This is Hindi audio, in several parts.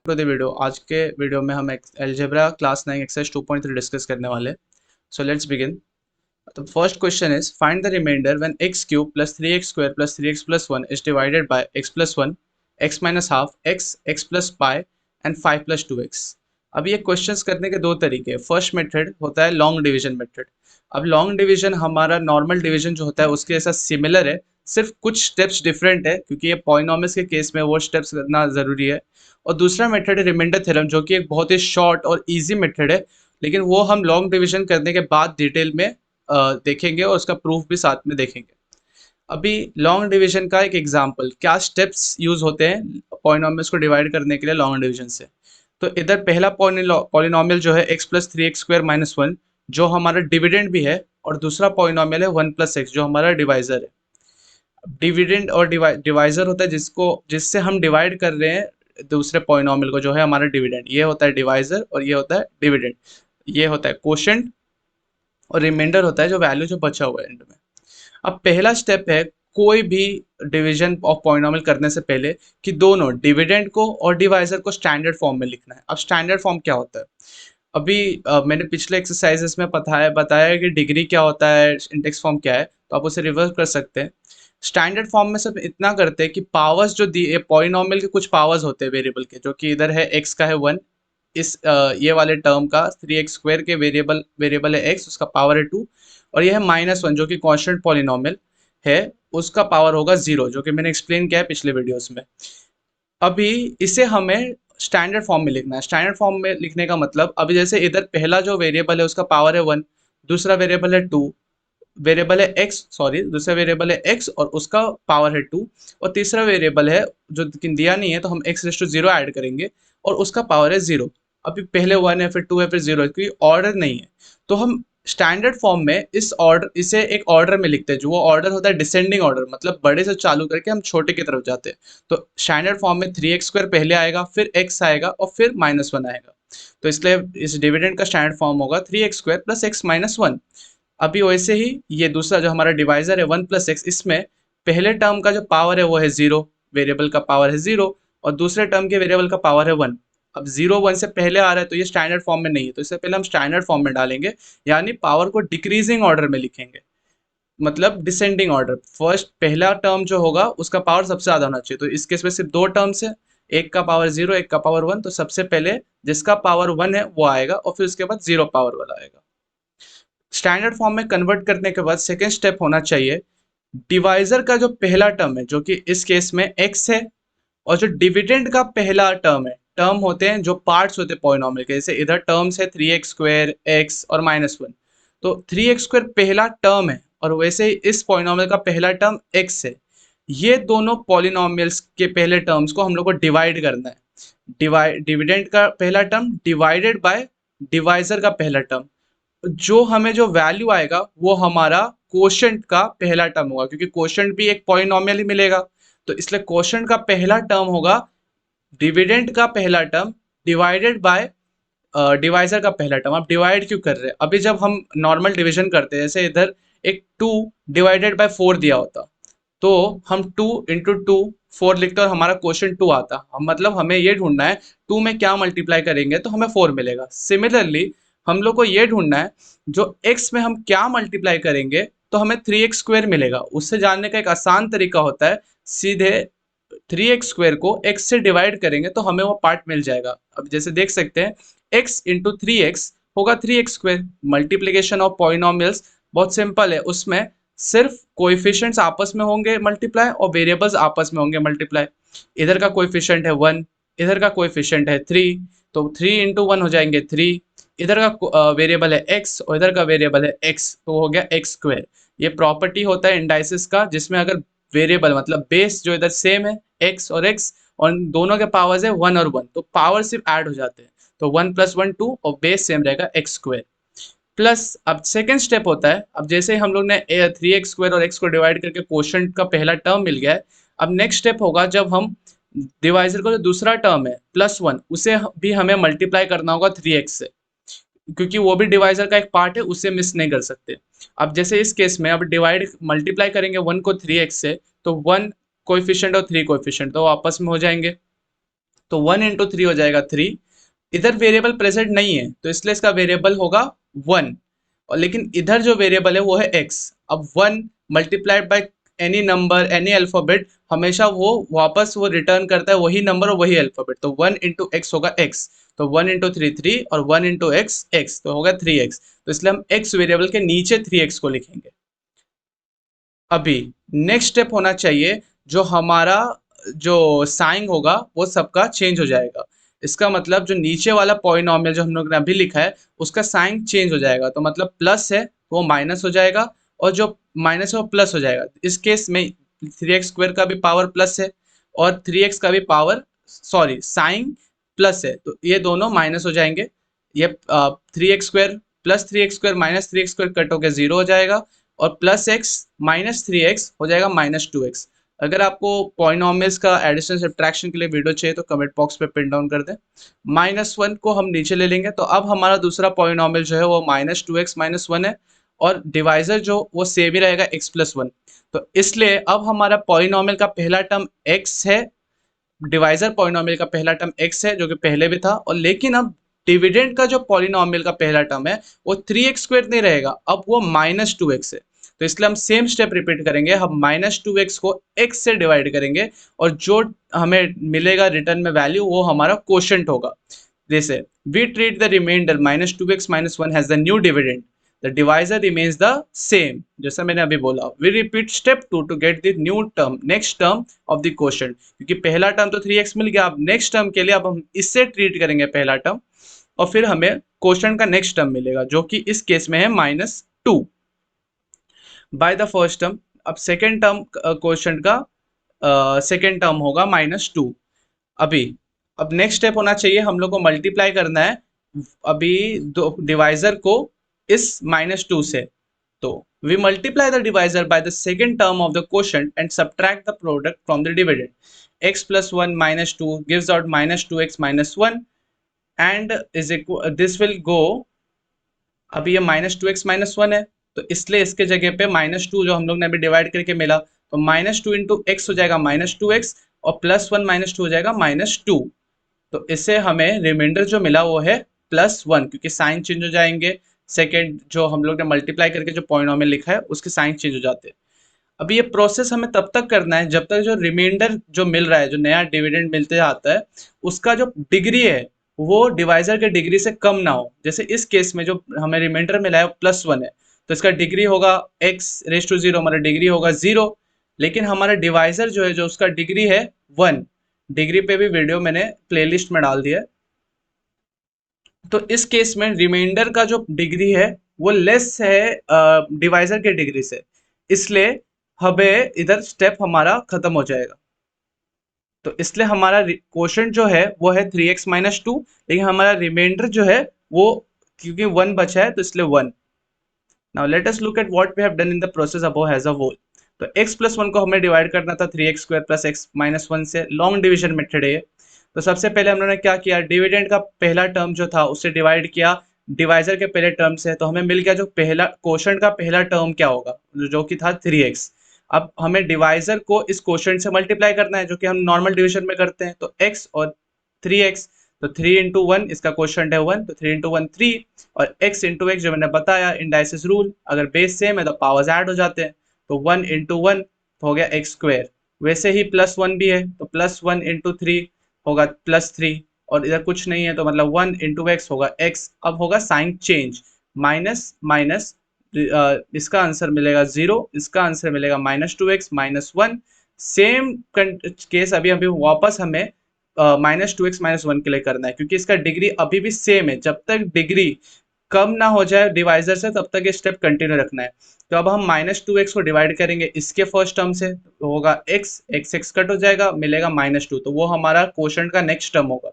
To the video. आज के वीडियो में हम अलजेब्रा क्लास 9 एक्सरसाइज 2.3 डिस्कस करने वाले। So let's begin. तो first question is find the remainder when x cube plus 3x square plus 3x plus 1 is divided by x plus 1 x minus half x plus pi and 5 plus 2x। अब ये क्वेश्चंस करने के दो तरीके हैं। फर्स्ट मेथड होता है लॉन्ग डिवीजन मेथड। अब लॉन्ग डिवीजन हमारा नॉर्मल डिवीजन जो होता है उसके जैसा सिमिलर है, सिर्फ कुछ स्टेप्स डिफरेंट है क्योंकि ये पॉलिनॉमियल्स के केस में वो स्टेप्स करना जरूरी है। और दूसरा मेथड है रिमाइंडर थ्योरम, जो कि एक बहुत ही शॉर्ट और इजी मेथड है, लेकिन वो हम लॉन्ग डिवीजन करने के बाद डिटेल में देखेंगे और उसका प्रूफ भी साथ में देखेंगे। अभी लॉन्ग डिवीजन का एक एग्जांपल, क्या स्टेप्स यूज होते हैं पॉलिनॉमियल्स को डिवाइड करने के लिए लॉन्ग डिवीजन से। तो इधर पहला पॉलिनॉमियल जो है x plus 3x square minus 1, जो हमारा डिविडेंड भी है, और दूसरा पॉलिनॉमियल है 1 प्लस एक्स जो हमारा डिवाइजर है। डिविडेंड और डिवाइजर होता है जिससे हम डिवाइड कर रहे हैं दूसरे पॉलिनॉमियल को, जो है हमारा डिविडेंड। ये होता है डिवाइजर और ये होता है डिविडेंड। ये होता है कोशेंट और रिमाइंडर होता है जो वैल्यू जो बचा हुआ है एंड में। अब पहला स्टेप है कोई भी डिवीजन ऑफ पॉलिनॉमियल करने से पहले कि दोनों डिविडेंड को और डिवाइजर को स्टैंडर्ड फॉर्म में लिखना है। अब स्टैंडर्ड फॉर्म क्या होता है? अभी मैंने पिछले एक्सरसाइजेस में बताया कि डिग्री क्या होता है, इंडेक्स फॉर्म क्या है, तो आप उसे रिवर्स कर सकते हैं। स्टैंडर्ड फॉर्म में सब इतना करते हैं कि पावर्स जो दिए पॉलिनॉमियल के कुछ पावर्स होते हैं वेरिएबल के, जो कि इधर है एक्स का है 1, इस ये वाले टर्म का 3x स्क्वायर के वेरिएबल है x, उसका पावर है 2, और ये है -1 जो कि कांस्टेंट पॉलिनॉमियल है, उसका पावर होगा 0, जो कि मैंने एक्सप्लेन किया है पिछले वीडियोस में। अभी इसे हमें स्टैंडर्ड फॉर्म में लिखना है। स्टैंडर्ड फॉर्म में लिखने का मतलब, अभी जैसे इधर पहला जो वेरिएबल है उसका पावर है 1, दूसरा वेरिएबल है 2, वेरिएबल है x, सॉरी दूसरा वेरिएबल है x और उसका पावर है 2, और तीसरा वेरिएबल है जो दिया नहीं है तो हम x रेस टू 0 ऐड करेंगे और उसका पावर है 0। अभी पहले 1 है फिर 2 है फिर 0 है, क्योंकि ऑर्डर नहीं है। तो हम स्टैंडर्ड फॉर्म में इसे एक ऑर्डर में लिखते हैं, जो वो ऑर्डर होता है डिसेंडिंग ऑर्डर, मतलब बड़े से चालू करके हम छोटे की तरफ जाते हैं। तो स्टैंडर्ड फॉर्म में 3x स्क्वायर पहले आएगा, फिर x आएगा और फिर -1 आएगा। तो इसलिए इस डिविडेंड का स्टैंडर्ड फॉर्म होगा 3x square plus x minus 1। अभी वैसे ही ये दूसरा जो हमारा डिवाइजर है 1 प्लस एक्स, इसमें पहले टर्म का जो पावर है वो है 0, वेरिएबल का पावर है 0, और दूसरे टर्म के वेरिएबल का पावर है 1। अब 0 1 से पहले आ रहा है तो ये स्टैंडर्ड फॉर्म में नहीं है, तो इससे पहले हम स्टैंडर्ड फॉर्म में डालेंगे, यानी पावर को डिक्रीजिंग ऑर्डर में लिखेंगे, मतलब डिसेंडिंग ऑर्डर। फर्स्ट पहला टर्म जो होगा उसका पावर सबसे ज्यादा होना चाहिए। तो इस केस में सिर्फ दो टर्म्स है, एक का पावर 0 एक का पावर 1, तो सबसे पहले जिसका पावर 1 है वो आएगा और फिर उसके बाद 0 पावर वाला आएगा। स्टैंडर्ड फॉर्म में कन्वर्ट करने के बाद सेकेंड स्टेप होना चाहिए, डिवाइजर का जो पहला टर्म है जो कि इस केस में x है, और जो डिविडेंड का पहला टर्म है, टर्म होते हैं जो पार्ट्स होते हैं पॉलिनॉमियल के, जैसे इधर टर्म्स है 3x स्क्वायर x और -1, तो 3x स्क्वायर पहला टर्म है और वैसे ही इस पॉलिनॉमियल का पहला टर्म x है। ये दोनों पॉलिनॉमियल्स के पहले टर्म्स को हम लोग को डिवाइड करना है। डिविडेंड का पहला टर्म डिवाइडेड बाय डिवाइजर का पहला टर्म, जो हमें जो वैल्यू आएगा वो हमारा कोशेंट का पहला टर्म होगा, क्योंकि कोशेंट भी एक पॉलिनॉमियल ही मिलेगा। तो इसलिए कोशेंट का पहला टर्म होगा डिविडेंड का पहला टर्म डिवाइडेड बाय डिवाइजर का पहला टर्म। आप डिवाइड क्यों कर रहे हैं? अभी जब हम नॉर्मल डिवीजन करते हैं, जैसे इधर एक 2 डिवाइडेड बाय 4 दिया होता, तो हम 2 इंटू 2 4 लिखते और हमारा क्वेश्चन 2 आता। हम मतलब हमें ये ढूंढना है 2 में क्या मल्टीप्लाई करेंगे तो हमें 4 मिलेगा। सिमिलरली हम लोग को ये ढूंढना है जो x में हम क्या मल्टीप्लाई करेंगे तो हमें 3x स्क्वायर मिलेगा। उससे जानने का एक आसान तरीका होता है, सीधे 3x स्क्वायर को x से डिवाइड करेंगे तो हमें वो पार्ट मिल जाएगा। अब जैसे देख सकते हैं x इंटू 3x होगा 3x square. Multiplication of polynomials बहुत सिंपल है, उसमें सिर्फ कोएफिशिएंट्स आपस में होंगे मल्टीप्लाई और वेरिएबल्स आपस में होंगे मल्टीप्लाई। इधर का कोएफिशिएंट है 1, इधर का कोएफिशिएंट है 3, तो 3 इंटू 1 हो जाएंगे 3, इधर का वेरिएबल है x और इधर का वेरिएबल है x, तो हो गया x स्क्वायर। ये प्रॉपर्टी होता है इंडाइसिस का, जिसमें अगर वेरिएबल मतलब बेस जो इधर सेम है x और दोनों के पावर्स है 1 और 1, तो पावर सिर्फ ऐड हो जाते हैं, तो 1 प्लस 1 2 और बेस सेम रहेगा x स्क्वायर। प्लस अब सेकेंड स्टेप होता है, अब जैसे हम लोग ने 3x स्क्वायर और x को डिवाइड करके क्वोशंट का पहला टर्म मिल गया है, अब नेक्स्ट स्टेप होगा जब हम डिवाइजर का जो दूसरा टर्म है +1, उसे भी हमें मल्टीप्लाई करना होगा 3x से, क्योंकि वो भी डिवाइजर का एक पार्ट है, उसे मिस नहीं कर सकते। अब जैसे इस केस में अब डिवाइड मल्टीप्लाई करेंगे 1 को 3x से, तो 1 कोएफिशिएंट और 3 कोएफिशिएंट तो आपस में हो जाएंगे, तो 1 × 3 हो जाएगा 3। इधर वेरिएबल प्रेजेंट नहीं है तो इसलिए इसका वेरिएबल होगा 1, और लेकिन इधर जो वेरिएबल है वो है x। अब 1 multiplied by any number any alphabet, हमेशा वो वापस वो रिटर्न करता है वही नंबर और वही अल्फाबेट, तो 1 × x होगा x। तो 1 × 3 3 और 1 × x x, तो होगा 3x। तो इसलिए हम x वेरिएबल के नीचे 3x को लिखेंगे। अभी नेक्स्ट स्टेप होना चाहिए, जो हमारा जो साइन होगा वो सबका चेंज हो जाएगा। इसका मतलब जो नीचे वाला पॉलिनॉमियल जो हम लोग ने अभी लिखा है उसका साइन चेंज हो जाएगा, तो मतलब प्लस है तो वो माइनस हो जाएगा, और जो माइनस है वो प्लस हो जाएगा। इस केस में 3x² का भी पावर प्लस है और 3x का भी पावर, सॉरी, साइन प्लस है, तो ये दोनों माइनस हो जाएंगे। ये 3x² plus 3x² minus 3x² cut होकर 0 हो जाएगा, और प्लस एक्स माइनस 3x हो जाएगा -2x। अगर आपको पॉलिनॉमियल्स का एडिशन सब्ट्रैक्शन के लिए वीडियो चाहिए तो कमेंट बॉक्स पे पिन डाउन कर दें। -1 को हम नीचे ले लेंगे, तो अब हमारा दूसरा पॉलिनॉमियल जो है वो -2x -1 है, और डिवाइजर जो वो सेम ही रहेगा x+1। तो इसलिए अब हमारा पॉलिनॉमियल का पहला टर्म x है, डिवाइजर पॉलिनॉमियल का पहला टर्म x है जो कि पहले भी था, और लेकिन अब डिविडेंड का जो पॉलिनॉमियल का पहला टर्म है वो 3x² नहीं रहेगा, अब वो -2x है। तो इसलिए हम सेम स्टेप रिपीट करेंगे, हम -2x को x से डिवाइड करेंगे, और जो हमें मिलेगा रिटर्न में वैल्यू वो हमारा क्वोशंट होगा। जैसे we treat the remainder -2x -1 has the new dividend, the divisor remains the same, जैसा मैंने अभी बोला। We repeat step 2 to get the new term, next term of the quotient, क्योंकि पहला टर्म तो 3x मिल गया, अब नेक्स्ट टर्म के लिए अब हम इससे ट्रीट करेंगे पहला टर्म, और फिर हमें क्वोशंट का नेक्स्ट टर्म मिलेगा जो कि इस केस में है -2 बाय द फर्स्ट टर्म। अब सेकेंड टर्म क्वोशंट का सेकेंड टर्म होगा -2। अभी अब नेक्स्ट स्टेप होना चाहिए, हम लोग को मल्टीप्लाई करना है अभी दो डिवाइजर को इस -2 से। तो we multiply the divisor by the second term of the quotient and subtract the product from the dividend. x+1 -2 gives out -2x -1 and is equal, this will go, अभी ये -2x -1 है तो इसलिए इसके जगह पे -2 जो हम लोग ने अभी डिवाइड करके मिला, तो -2 × x हो जाएगा -2x, और +1 -2 हो जाएगा -2। तो इससे हमें रिमाइंडर जो मिला वो है +1, क्योंकि साइन चेंज हो जाएंगे। सेकेंड जो हम लोग ने मल्टीप्लाई करके जो पॉलिनॉमियल लिखा है उसके साइन चेंज हो जाते हैं। अभी ये प्रोसेस हमें तब तक करना है जब तक जो रिमाइंडर जो मिल रहा है, जो नया डिविडेंड मिलते आता है, उसका जो डिग्री है वो डिवाइजर के डिग्री से कम ना हो। जैसे इस केस में जो हमें रिमाइंडर मिला है +1 है, तो इसका डिग्री होगा x⁻0, हमारा डिग्री होगा 0। लेकिन हमारा डिवाइजर जो है जो उसका डिग्री है 1, डिग्री पे भी वीडियो मैंने प्लेलिस्ट में डाल दिया है। तो इस केस में रिमाइंडर का जो डिग्री है वो लेस है डिवाइजर के डिग्री से, इसलिए हमें इधर स्टेप हमारा खत्म हो जाएगा। तो इसलिए हमारा क्वोशंट जो है वो है 3x -2, लेकिन हमारा रिमाइंडर जो है वो क्योंकि 1 बचा है तो इसलिए 1। Now let us look at what we have done in the process above as a whole. तो x+1 को हमें डिवाइड करना था 3x² + x -1 से, लॉन्ग डिवीजन मेथड है। तो सबसे पहले हम लोगों ने क्या किया, डिविडेंड का पहला टर्म जो था उससे डिवाइड किया डिवाइजर के पहले टर्म से, तो हमें मिल गया जो पहला क्वोशंट का पहला टर्म क्या होगा, जो कि था 3x। अब हमें डिवाइजर को इस क्वोशंट से मल्टीप्लाई करना है जो कि हम नॉर्मल डिवीजन में करते हैं, तो x और 3x, तो 3 × 1 इसका क्वोशंट है 1, तो 3 × 1 3, और x × x जो मैंने बताया इंडाइसिस रूल, अगर बेस सेम है तो पावर्स ऐड हो जाते हैं, तो 1 × 1 हो गया x²। वैसे ही +1 भी है तो +1 × 3 होगा +3, और इधर कुछ नहीं है तो मतलब 1 × x होगा x। अब होगा साइन चेंज, माइनस माइनस, इसका आंसर मिलेगा 0, इसका आंसर मिलेगा -2x -1। सेम केस अभी अभी वापस हमें -2x -1 के लिए करना है, क्योंकि इसका डिग्री अभी भी सेम है। जब तक डिग्री कम ना हो जाए डिवाइजर से तब तक ये स्टेप कंटिन्यू रखना है। तो अब हम -2x को डिवाइड करेंगे इसके फर्स्ट टर्म से, तो होगा x कट हो जाएगा, मिलेगा -2, तो वो हमारा क्वोशंट का नेक्स्ट टर्म होगा।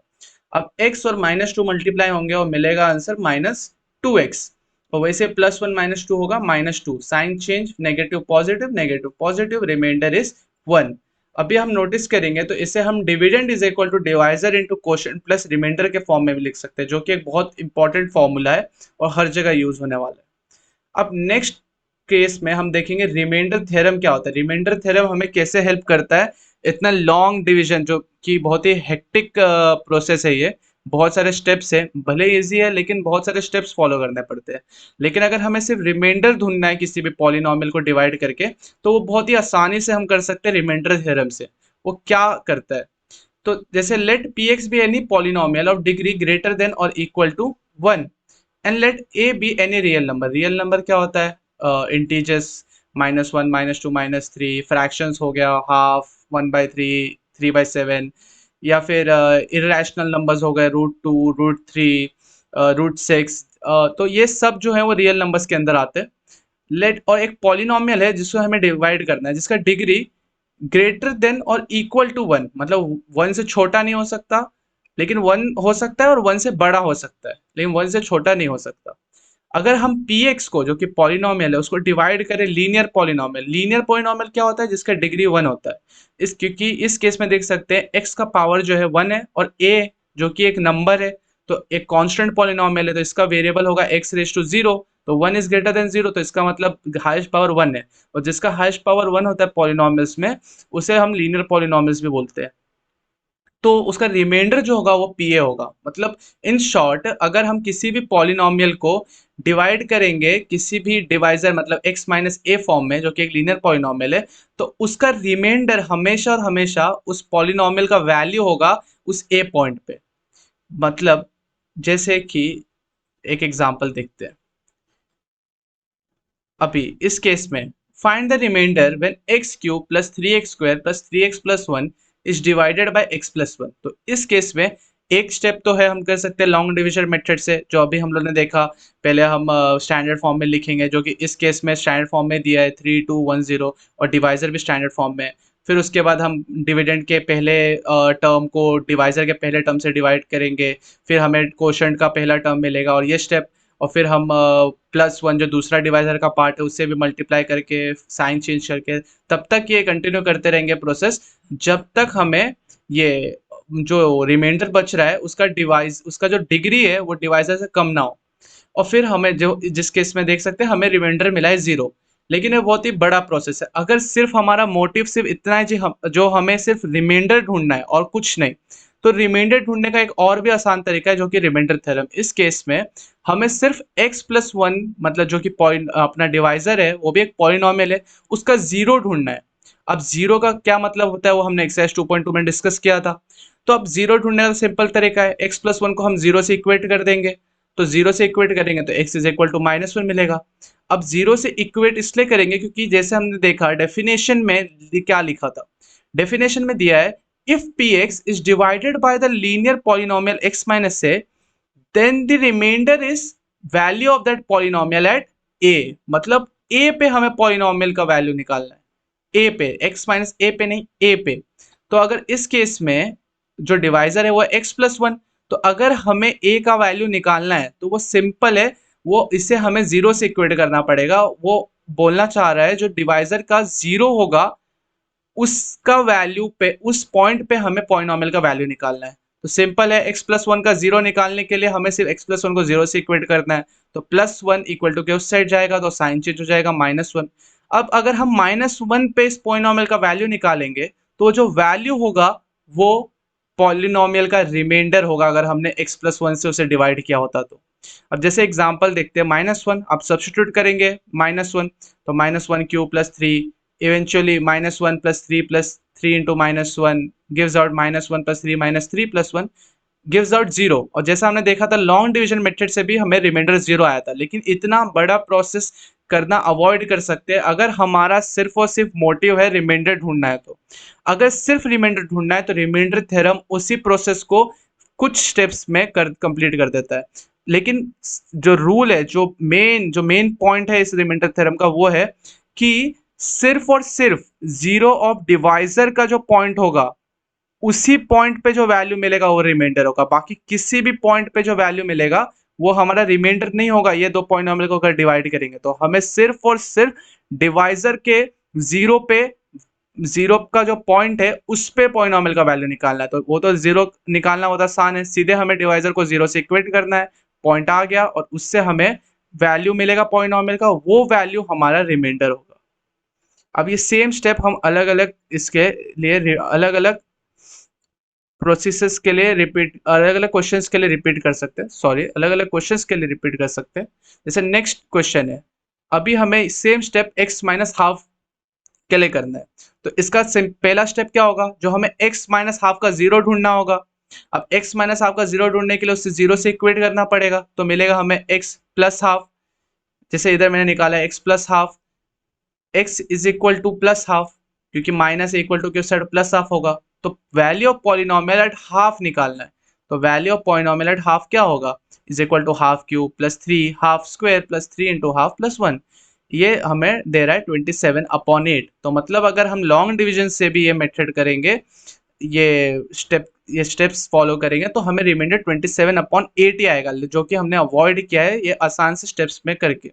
अब x और -2 मल्टीप्लाई होंगे और मिलेगा आंसर -2x, और वैसे +1 -2 होगा -2, sign change, negative positive, remainder is 1। अभी हम नोटिस करेंगे तो इसे हम dividend is equal to divisor into quotient plus remainder के फॉर्म में भी लिख सकते हैं, जो कि एक बहुत इंपॉर्टेंट फॉर्मूला है और हर जगह यूज होने वाला है। अब नेक्स्ट केस में हम देखेंगे रिमाइंडर थ्योरम क्या होता है। रिमाइंडर थ्योरम हमें कैसे हेल्प करता है इतना लॉन्ग डिवीजन जो कि बहुत ही हेक्टिक प्रोसेस है ये, बहुत सारे स्टेप्स हैं, भले इजी है लेकिन बहुत सारे स्टेप्स फॉलो करने पड़ते हैं। लेकिन अगर हमें सिर्फ रिमाइंडर ढूंढना है किसी भी पॉलिनॉमियल को डिवाइड करके, तो वो बहुत ही आसानी से हम कर सकते हैं रिमाइंडर थ्योरम से। वो क्या करता है, तो जैसे let P x be any polynomial of degree greater than और equal to 1 and let a be any real number. Real number क्या होता है, इंटीजर्स, -1 -2 -3, फ्रैक्शंस हो गया, हाफ, 1/3, 3/7, या फिर इरेशनल नंबर्स हो गए, √2, √3, √6। तो ये सब जो है वो रियल नंबर्स के अंदर आते हैं। लेट और एक पॉलिनॉमियल है जिसको हमें डिवाइड करना है, जिसका डिग्री ग्रेटर देन और इक्वल टू 1, मतलब 1 से छोटा नहीं हो सकता, लेकिन 1 हो सकता है, और 1 से बड़ा हो सकता है, लेकिन 1 से छोटा नहीं हो सकता। अगर हम पी एक्स को, जो कि पॉलिनॉमियल है, उसको डिवाइड करें लीनियर पॉलिनॉमियल। लीनियर पॉलिनॉमियल क्या होता है, जिसका डिग्री 1 होता है। क्योंकि इस केस में देख सकते हैं एक्स का पावर जो है 1 है, और ए जो कि एक नंबर है, तो एक कांस्टेंट पॉलिनॉमियल है, तो इसका वेरिएबल होगा x⁻0। तो 1 इज ग्रेटर देन 0, तो इसका मतलब हाईएस्ट पावर 1 है, और जिसका हाईएस्ट पावर 1 होता है पॉलिनॉमियल्स में, उसे हम लीनियर पॉलिनॉमियल्स भी बोलते हैं। तो उसका रिमाइंडर जो होगा वो पी ए होगा। मतलब इन शॉर्ट, अगर हम किसी भी पॉलिनॉमियल को डिवाइड करेंगे किसी भी डिवाइजर, मतलब x-a फॉर्म में, जो कि एक लीनियर पॉलिनॉमियल है, तो उसका रिमाइंडर हमेशा और हमेशा उस पॉलिनॉमियल का वैल्यू होगा उस ए पॉइंट पे। मतलब जैसे कि एक एग्जांपल देखते हैं अभी इस केस में। Find the remainder when x cube plus 3x² plus 3x plus 1 is divided by x plus 1। तो इस केस में एक स्टेप तो है, हम कर सकते हैं लॉन्ग डिविजन मेथड से, जो अभी हम लोग ने देखा। पहले हम स्टैंडर्ड फॉर्म में लिखेंगे, जो कि इस केस में स्टैंडर्ड फॉर्म में दिया है 3 2 1 0, और डिवाइजर भी स्टैंडर्ड फॉर्म में है। फिर उसके बाद हम डिविडेंड के पहले टर्म को डिवाइजर के पहले टर्म से डिवाइड करेंगे, फिर हमें कोशेंट का पहला टर्म मिलेगा, और ये स्टेप। और फिर हम +1 जो दूसरा डिवाइजर का पार्ट है उससे भी मल्टीप्लाई करके, साइन चेंज करके, तब तक ये कंटिन्यू करते रहेंगे प्रोसेस, जब तक हमें ये जो रिमाइंडर बच रहा है उसका जो डिग्री है वो डिवाइजर से कम ना हो। और फिर हमें जो जिस केस में देख सकते हैं हमें रिमाइंडर मिला है 0। लेकिन ये बहुत ही बड़ा प्रोसेस है। अगर सिर्फ हमारा मोटिव सिर्फ इतना है जो हमें सिर्फ रिमाइंडर ढूंढना है और कुछ नहीं, तो रिमाइंडर ढूंढने का एक और भी आसान तरीका है, जो कि रिमाइंडर थ्योरम। इस केस में हमें सिर्फ x+1, मतलब जो कि पॉइंट अपना डिवाइजर है, वो भी एक पॉलिनॉमियल है, उसका 0 ढूंढना है। अब 0 का क्या मतलब होता है वो हमने एक्सरसाइज 2.2 में डिस्कस किया था। तो अब 0 ढूंढने का सिंपल तरीका है, x+1 को हम 0 से इक्वेट कर देंगे। तो 0 से इक्वेट करेंगे तो x इज इक्वल टू -1 मिलेगा। अब 0 से इक्वेट इसलिए करेंगे क्योंकि जैसे हमने देखा डेफिनेशन में क्या लिखा था। डेफिनेशन में दिया है, if px is divided by the linear polynomial x-a, then the remainder is value of that polynomial at a। मतलब a पे हमें पॉलिनोमियल का वैल्यू निकालना है, a पे, x-a पे नहीं, a पे। तो अगर इस केस में जो डिवाइजर है वो x+1, तो अगर हमें a का वैल्यू निकालना है तो वो सिंपल है, वो इसे हमें 0 से इक्वेट करना पड़ेगा। वो बोलना चाह रहा है जो डिवाइजर का 0 होगा उसका वैल्यू पे, उस पॉइंट पे हमें पॉलिनोमियल का वैल्यू निकालना है। तो सिंपल है, x+1 का 0 निकालने के लिए हमें सिर्फ x+1 को 0 से इक्वेट करना है। तो +1 इक्वल टू के उस साइड जाएगा, तो साइन चेंज हो जाएगा -1। अब अगर हम -1 पे इस पॉलिनोमियल का वैल्यू निकालेंगे, तो जो वैल्यू होगा वो पॉलिनोमियल का रिमाइंडर होगा, अगर हमने x+1 से उसे डिवाइड किया होता तो। अब जैसे एग्जांपल देखते हैं, -1 आप सब्स्टिट्यूट करेंगे, -1 तो -1³ plus 3, eventually -1 plus 3 into -1 gives out -1 plus 3 minus 3 plus 1 gives out 0। और जैसा हमने देखा था लॉन्ग डिवीजन मेथड से भी हमें रिमाइंडर 0 आया था। लेकिन इतना बड़ा प्रोसेस करना अवॉइड कर सकते हैं अगर हमारा सिर्फ और सिर्फ मोटिव है रिमाइंडर ढूंढना है। तो अगर सिर्फ रिमाइंडर ढूंढना है तो रिमाइंडर थ्योरम उसी प्रोसेस को कुछ स्टेप्स में कंप्लीट कर देता है। लेकिन जो रूल है, जो मेन पॉइंट है इस रिमाइंडर थ्योरम का, वो है कि सिर्फ और सिर्फ 0 ऑफ डिवाइजर का जो पॉइंट होगा उसी पॉइंट पे जो वैल्यू मिलेगा वो रिमाइंडर होगा। बाकी किसी भी पॉइंट पे जो वैल्यू मिलेगा वो हमारा रिमाइंडर नहीं होगा। ये दो पॉलिनोमियल को अगर डिवाइड करेंगे तो हमें सिर्फ और सिर्फ डिवाइजर के 0 पे, 0 का जो पॉइंट है उस पे पॉलिनोमियल का वैल्यू निकालना है। तो वो तो 0 निकालना होता आसान है, सीधे हमें डिवाइजर को 0 से इक्वेट करना है, पॉइंट आ गया और उससे हमें वैल्यू मिलेगा पॉलिनोमियल का, वो वैल्यू हमारा रिमाइंडर होगा। अब ये सेम स्टेप हम अलग अलग इसके लिए अलग अलग प्रोसेसेस के लिए रिपीट, अलग अलग क्वेश्चंस के लिए रिपीट कर सकते हैं, सॉरी अलग अलग क्वेश्चंस के लिए रिपीट कर सकते हैं। जैसे नेक्स्ट क्वेश्चन है, अभी हमें same step x minus half के लिए करना है। तो इसका पहला स्टेप क्या होगा, जो हमें x माइनस हाफ का जीरो ढूंढना होगा। अब x माइनस हाफ का जीरो ढूंढने के लिए उससे जीरो से इक्वेट करना पड़ेगा, तो मिलेगा हमें x प्लस हाफ। जैसे इधर मैंने निकाला है x plus half, x is equal to plus half, क्योंकि माइनस इक्वल टू के उस साइड प्लस हाफ होगा। तो value of polynomial at half निकालना है। तो value of polynomial at half क्या होगा, is equal to half cube plus three half square plus three into half plus one. ये हमें दे रहा है 27/8। तो मतलब अगर हम लॉन्ग डिवीजन से भी ये मेथड करेंगे, ये स्टेप्स फॉलो करेंगे, तो हमें रिमाइंडर 27/8 ही आएगा, जो कि हमने अवॉइड किया है ये आसान से स्टेप्स में करके।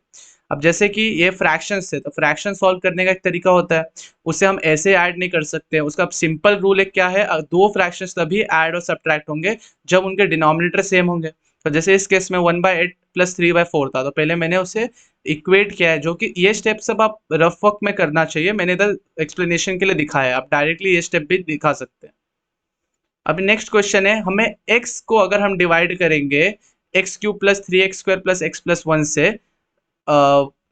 अब जैसे कि ये फ्रैक्शंस है, तो फ्रैक्शन सॉल्व करने का एक तरीका होता है, उसे हम ऐसे ऐड नहीं कर सकते। उसका सिंपल रूल एक क्या है, दो फ्रैक्शंस तभी ऐड और सब्ट्रैक्ट होंगे जब उनके डिनोमिनेटर सेम होंगे। तो जैसे इस केस में 1/8 प्लस 3/4 था, तो पहले मैंने उसे इक्वेट किया है, जो कि ये स्टेप सब आप रफ वर्क में करना चाहिए, मैंने इधर एक्सप्लेनेशन के लिए दिखाया है, आप डायरेक्टली ये स्टेप भी दिखा सकते हैं। अब नेक्स्ट क्वेश्चन है, हमें x को अगर हम डिवाइड करेंगे x cube plus three x square plus x plus one से,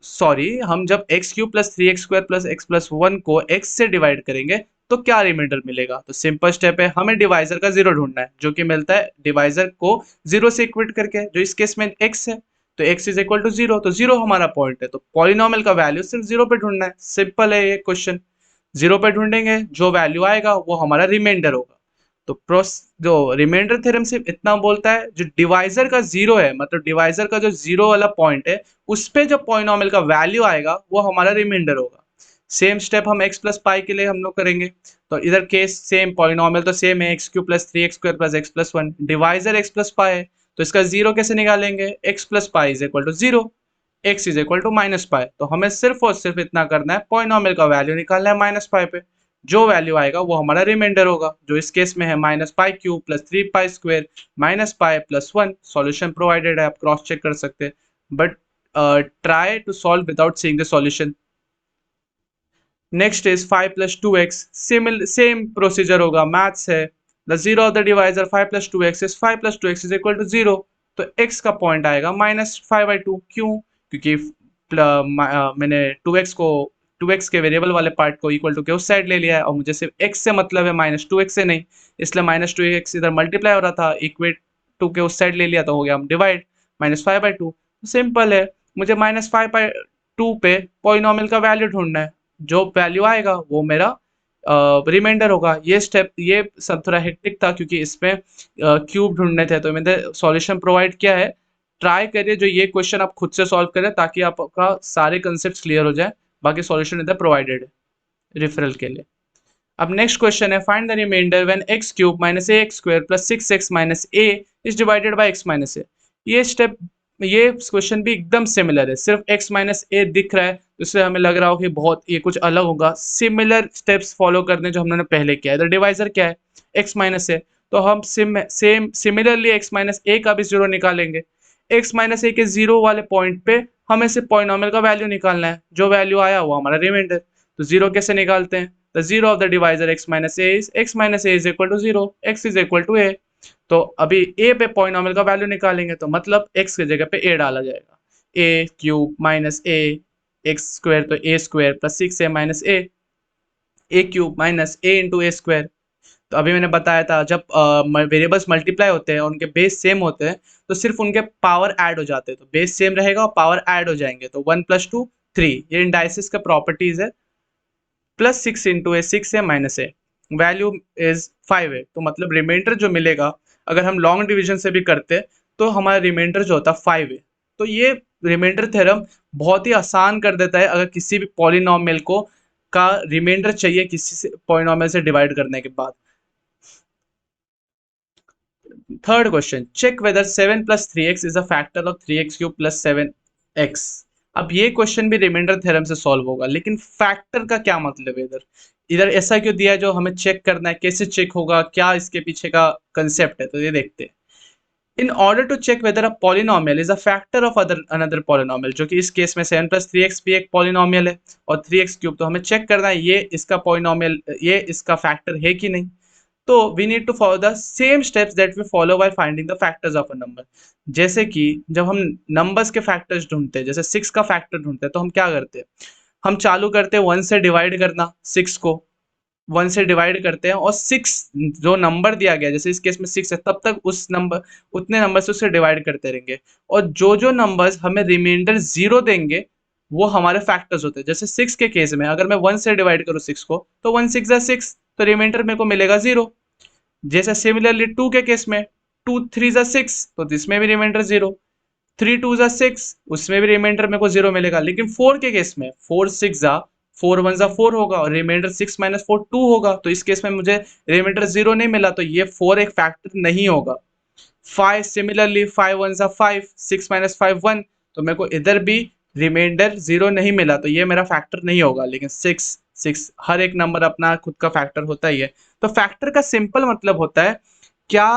सॉरी हम जब x cube plus three x square plus x plus one को एक्स से डिवाइड करेंगे तो क्या रिमाइंडर मिलेगा। तो सिंपल स्टेप है, हमें डिवाइजर का जीरो ढूंढना है, जो कि मिलता है डिवाइजर को जीरो से इक्वेट करके, जो इस केस में एक्स है। तो x is equal to zero, तो जीरो हमारा पॉइंट है, तो पॉलिनोमियल का वैल्यू सिर्फ जीरो पे ढूंढना है। सिंपल है ये क्वेश्चन, जीरो पे ढूंढेंगे, जो वैल्यू आएगा वो हमारा रिमाइंडर होगा। तो प्रोस जो रिमाइंडर थ्योरम सिर्फ इतना बोलता है, जो डिवाइजर का जीरो है, मतलब डिवाइजर का जो जीरो वाला पॉइंट है, उस पे जो पॉलिनोमियल का वैल्यू आएगा वो हमारा रिमाइंडर होगा। सेम स्टेप हम x प्लस पाई के लिए हम लोग करेंगे। तो इधर केस सेम, पॉलिनोमियल तो सेम है, x cube plus three x square plus x plus one, divisor x plus pi है, तो इसका जीरो कैसे निकालेंगे, x plus pi is equal to zero, x is equal to minus pi. तो हमें सिर्फ और सिर्फ इतना करना है, पॉलिनोमियल का वैल्यू निकालना है माइनस पाई पे, जो वैल्यू आएगा वो हमारा रिमाइंडर होगा, जो इस केस में है minus pi cube plus three pi square minus pi plus one. Solution provided है, आप क्रॉस चेक कर सकते हैं, but try to solve without seeing the solution. Next is 5 plus two x, same procedure होगा, मैथ्स है। The zero of the divisor 5 plus two x is 5 plus two x is equal to zero. तो x का पॉइंट आएगा -5/2, क्यों, क्योंकि मैंने 2x को 2x के वेरिएबल वाले पार्ट को इक्वल टू के उस साइड ले लिया है, और मुझे सिर्फ x से मतलब है -2x से नहीं, इसलिए -2x इधर मल्टीप्लाई हो रहा था, इक्वेट टू के उस साइड ले लिया तो हो गया हम डिवाइड, -5/2। सिंपल है, मुझे -5/2 पे पॉलिनोमियल का वैल्यू ढूंढना है, जो वैल्यू आएगा वो मेरा रिमाइंडर होगा। ये स्टेप ये सब थोड़ा हेक्टिक था, क्योंकि इसमें क्यूब ढूंढने थे, तो मैंने सॉल्यूशन प्रोवाइड किया है। ट्राई करिए जो ये क्वेश्चन आप खुद से सॉल्व करें, ताकि आपका सारे कंसेप्ट क्लियर हो जाए। बाकी सॉल्यूशन इधर प्रोवाइडेड है रेफरल के लिए। अब नेक्स्ट क्वेश्चन है, find the remainder when x cube minus a x square plus six x minus a is divided by x minus a. ये स्टेप, ये क्वेश्चन भी एकदम सिमिलर है, सिर्फ x माइनस ए दिख रहा है, तो इससे हमें लग रहा हो कि बहुत ये कुछ अलग होगा। सिमिलर स्टेप्स फॉलो करने जो हमने पहले किया है। इधर डिवाइजर क्या है, x माइनस ए, तो हम सेम सिमिलरली x माइनस ए का भी जीरो निकालेंगे। x माइनस ए के जीरो वाले पॉइंट पे हमें सिर्फ पॉलिनोमियल का वैल्यू निकालना है, जो वैल्यू आया वो हमारा रिमाइंडर। तो जीरो कैसे निकालते हैं, the zero of the divisor x minus a is x minus a is equal to 0, x is equal to a। तो अभी a पे पॉलिनोमियल का वैल्यू निकालेंगे, तो मतलब x की जगह पे a डाला जाएगा, a cube minus a x square, तो a square plus six a minus a cube minus a into a square. तो अभी मैंने बताया था, जब वेरिएबल्स मल्टीप्लाई होते हैं और उनके बेस सेम होते हैं, तो सिर्फ उनके पावर ऐड हो जाते हैं, तो बेस सेम रहेगा और पावर ऐड हो जाएंगे, तो 1 + 2 3, ये इंडाइसिस का प्रॉपर्टीज है। प्लस सिक्स इंटू ए सिक्स है माइनस ए, वैल्यू इज 5 है, तो मतलब रिमाइंडर जो मिलेगा, अगर हम लॉन्ग डिवीजन से भी करते तो हमारा रिमाइंडर जो होता है 5 है। तो ये रिमाइंडर थ्योरम बहुत ही आसान कर देता है, अगर किसी भी पॉलिनोमियल को का रिमाइंडर चाहिए किसी से पॉलिनोमियल से डिवाइड करने के बाद। Third question, check whether 7 + 3x is a factor of 3x³ + 7x। अब ये क्वेश्चन भी रिमाइंडर थ्योरम से सॉल्व होगा, लेकिन फैक्टर का क्या मतलब है इधर, इधर ऐसा क्यों दिया है जो हमें चेक करना है, कैसे चेक होगा, क्या इसके पीछे का कंसेप्ट है, तो ये देखते हैं। In order to check whether a polynomial is a factor of another polynomial, जो कि इस केस में 7+3x भी एक पॉलिनोमियल है और 3x³ तो हमें चेक करना है ये इसका पॉलिनोमियल, ये इसका फैक्टर है कि नहीं। तो we need to follow the same steps that we follow by finding the factors of a number. जैसे कि जब हम नंबर्स के फैक्टर्स ढूंढते हैं, जैसे 6 का फैक्टर ढूंढते हैं, तो हम क्या करते हैं, हम चालू करते हैं 1 से डिवाइड करना, 6 को 1 से डिवाइड करते हैं और 6 जो नंबर दिया गया, जैसे इस केस में 6 है, तब तक उस नंबर उतने नंबर से उसे डिवाइड करते रहेंगे और जो जो नंबर्स हमें रिमाइंडर 0 देंगे वो हमारे फैक्टर्स होते हैं। जैसे 6 के केस में अगर मैं 1 से डिवाइड करूँ 6 को, तो 1 6 जा 6, तो रिमाइंडर मेरे को मिलेगा 0। जैसे सिमिलरली 2 के केस में 2 3 जा 6, तो इसमें भी रिमाइंडर 0, 3 2 जा 6, उसमें भी रिमाइंडर मेरे को 0 मिलेगा। लेकिन 4 के केस में 4 6 जा 4 1 जा 4 होगा और रिमाइंडर 6 माइनस 4 2 होगा, तो इस केस में मुझे रिमाइंडर 0 नहीं मिला, तो ये 4 एक फैक्टर नहीं होगा। 5 सिमिलरली 5 1 जा 5, 6 माइनस 5 1, तो मेरे को इधर भी रिमाइंडर 0 नहीं मिला, तो ये मेरा फैक्टर नहीं होगा। लेकिन 6 6 हर एक नंबर अपना खुद का फैक्टर होता ही है। तो फैक्टर का सिंपल मतलब होता है क्या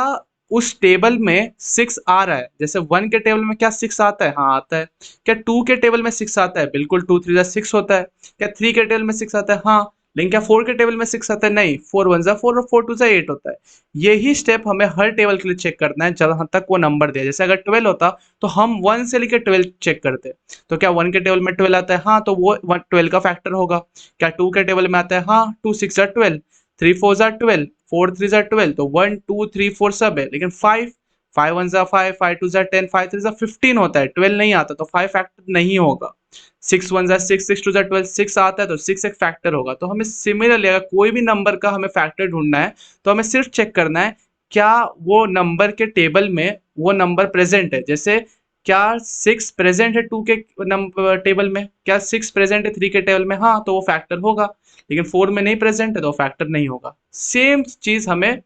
उस टेबल में 6 आ रहा है। जैसे 1 के टेबल में क्या 6 आता है, हाँ आता है। क्या 2 के टेबल में 6 आता है, बिल्कुल 2 3 जा 6 होता है। क्या 3 के टेबल में 6 आता है, हाँ। लेकिन क्या 4 के टेबल में 6 आता है, नहीं। 4 1 जा 4 और 4 2 जा 8 होता है। यही स्टेप हमें हर टेबल के लिए चेक करना है जहां तक वो नंबर दिया। जैसे अगर 12 होता तो हम 1 से लेकर 12 चेक करते, तो क्या 1 के टेबल में 12 आता है, हाँ, तो वो 12 का फैक्टर होगा। क्या 2 के टेबल में आता है, हाँ, 2 6 जा 12, 3 4 जा 12, 4 3 जा 12, तो 1 2 3 4 सब है। लेकिन 5 5 1 जा 5, 5 2 जा 10, 5 3 जा 15 होता है, 12 नहीं आता, तो 5 फैक्टर नहीं होगा। 6 1 जा 6, 6 2 जा 12, 6 आता है तो 6 एक फैक्टर होगा। तो हमें सिमिलरली अगर कोई भी नंबर का हमें फैक्टर ढूंढना है, तो हमें सिर्फ चेक करना है क्या वो नंबर के टेबल में वो नंबर प्रेजेंट है। जैसे क्या 6 प्रेजेंट है 2 के नंबर टेबल में, क्या 6 प्रेजेंट है 3 के टेबल में, हाँ, तो वो फैक्टर होगा। लेकिन 4 में नहीं प्रेजेंट है तो फैक्टर नहीं होगा। सेम चीज हमें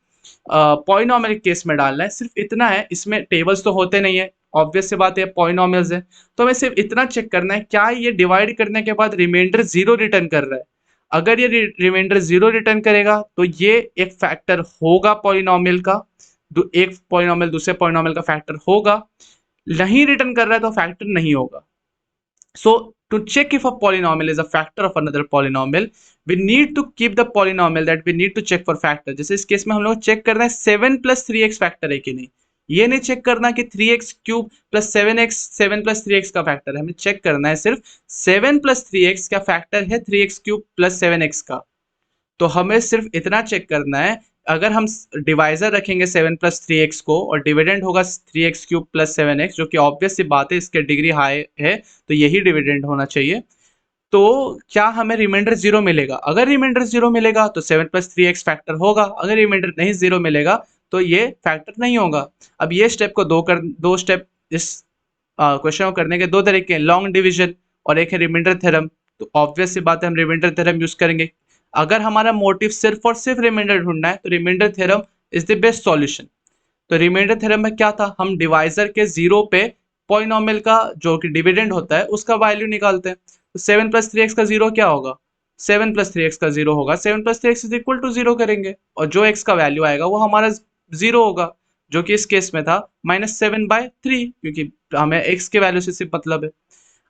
पॉलिनोमियल केस में डालना है, सिर्फ इतना है। इसमें टेबल्स तो होते नहीं है, ऑब्वियस सी बात है, पॉलिनोमियल्स है। तो हमें सिर्फ इतना चेक करना है क्या ये डिवाइड करने के बाद रिमाइंडर 0 रिटर्न कर रहा है। अगर ये रिमाइंडर 0 रिटर्न करेगा तो ये एक फैक्टर होगा पॉलिनोमियल का, एक पॉलिनोमियल दूसरे पॉलिनोमियल का फैक्टर होगा। नहीं रिटर्न कर रहा है तो फैक्टर नहीं होगा। So to check if a polynomial is a factor of another polynomial, we need to keep the polynomial that we need to check for factor. जैसे इस केस में हम लोग चेक करना है 7 + 3x फैक्टर है कि नहीं। ये नहीं चेक करना कि 3x³ + 7x 7 + 3x का फैक्टर है। हमें चेक करना है सिर्फ 7 + 3x का फैक्टर है 3x³ + 7x का। तो हमें सिर्फ इतना चेक करना है, अगर हम डिवाइजर रखेंगे 7 + 3x को और डिविडेंड होगा 3x³ + 7x, जो कि ऑब्वियस सी बात है, इसके डिग्री हाई है तो यही डिविडेंड होना चाहिए। तो क्या हमें रिमाइंडर 0 मिलेगा? अगर रिमाइंडर 0 मिलेगा तो 7 + 3x फैक्टर होगा। अगर रिमाइंडर नहीं 0 मिलेगा तो ये फैक्टर नहीं होगा। अब ये स्टेप को दो स्टेप इस क्वेश्चन को करने के दो तरीके हैं, लॉन्ग डिवीजन और एक है रिमाइंडर थ्योरम। तो ऑब्वियस सी बात है हम रिमाइंडर थ्योरम यूज करेंगे। अगर हमारा मोटिव सिर्फ और सिर्फ रिमाइंडर ढूंढना है तो remainder theorem is the best solution. तो रिमाइंडर थ्योरम में क्या था, हम डिवाइजर के 0 पे पॉलिनोमियल का जो कि डिविडेंड होता है उसका वैल्यू निकालते हैं। तो 7 + 3x का 0 क्या होगा, 7 + 3x का 0 होगा। 7 + 3x इज इक्वल टू 0 करेंगे और जो x का वैल्यू आएगा वो हमारा 0 होगा, जो कि इस केस में था -7/3, क्योंकि हमें x के वैल्यू से सिर्फ मतलब है।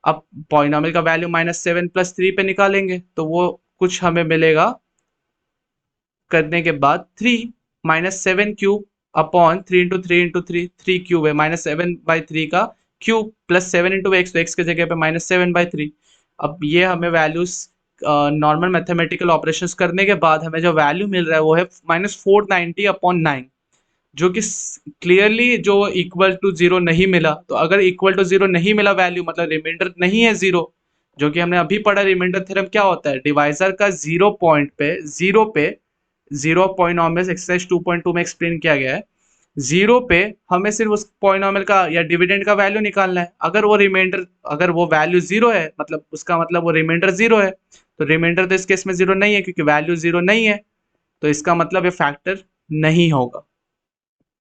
अब पॉलिनोमियल का वैल्यू -7 + 3 पे निकालेंगे तो वो कुछ हमें मिलेगा करने के बाद 3 -7³ अपॉन 3 × 3 × 3 3 क्यूब है, -7/3 का क्यूब प्लस 7 × x, तो x के जगह पे -7/3। अब ये हमें वैल्यूज नॉर्मल मैथमेटिकल ऑपरेशंस करने के बाद हमें जो वैल्यू मिल रहा है वो है -490/9, जो कि क्लियरली जो इक्वल टू 0 नहीं मिला। तो अगर इक्वल टू 0 नहीं मिला वैल्यू मतलब रिमाइंडर नहीं है 0, जो कि हमने अभी पढ़ा रिमाइंडर थ्योरम क्या होता है, डिवाइजर का 0 पॉइंट पे 0 पॉलिनोमियल एक्सरसाइज 2.2 में एक्सप्लेन किया गया है। 0 पे हमें सिर्फ उस पॉलिनोमियल का या डिविडेंड का वैल्यू निकालना है। अगर वो वैल्यू 0 है मतलब उसका मतलब वो रिमाइंडर 0 है। तो रिमाइंडर तो इस केस में 0 नहीं है क्योंकि वैल्यू 0 नहीं है, तो इसका मतलब ये फैक्टर नहीं होगा।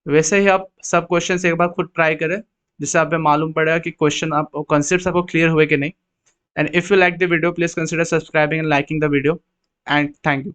वैसे ही आप सब क्वेश्चन एक बार खुद ट्राई करें, जिससे आप मालूम पड़ेगा कि क्वेश्चन आप कॉन्सेप्ट आपको क्लियर हुए कि नहीं। And if you like the video please consider subscribing and liking the video and thank you.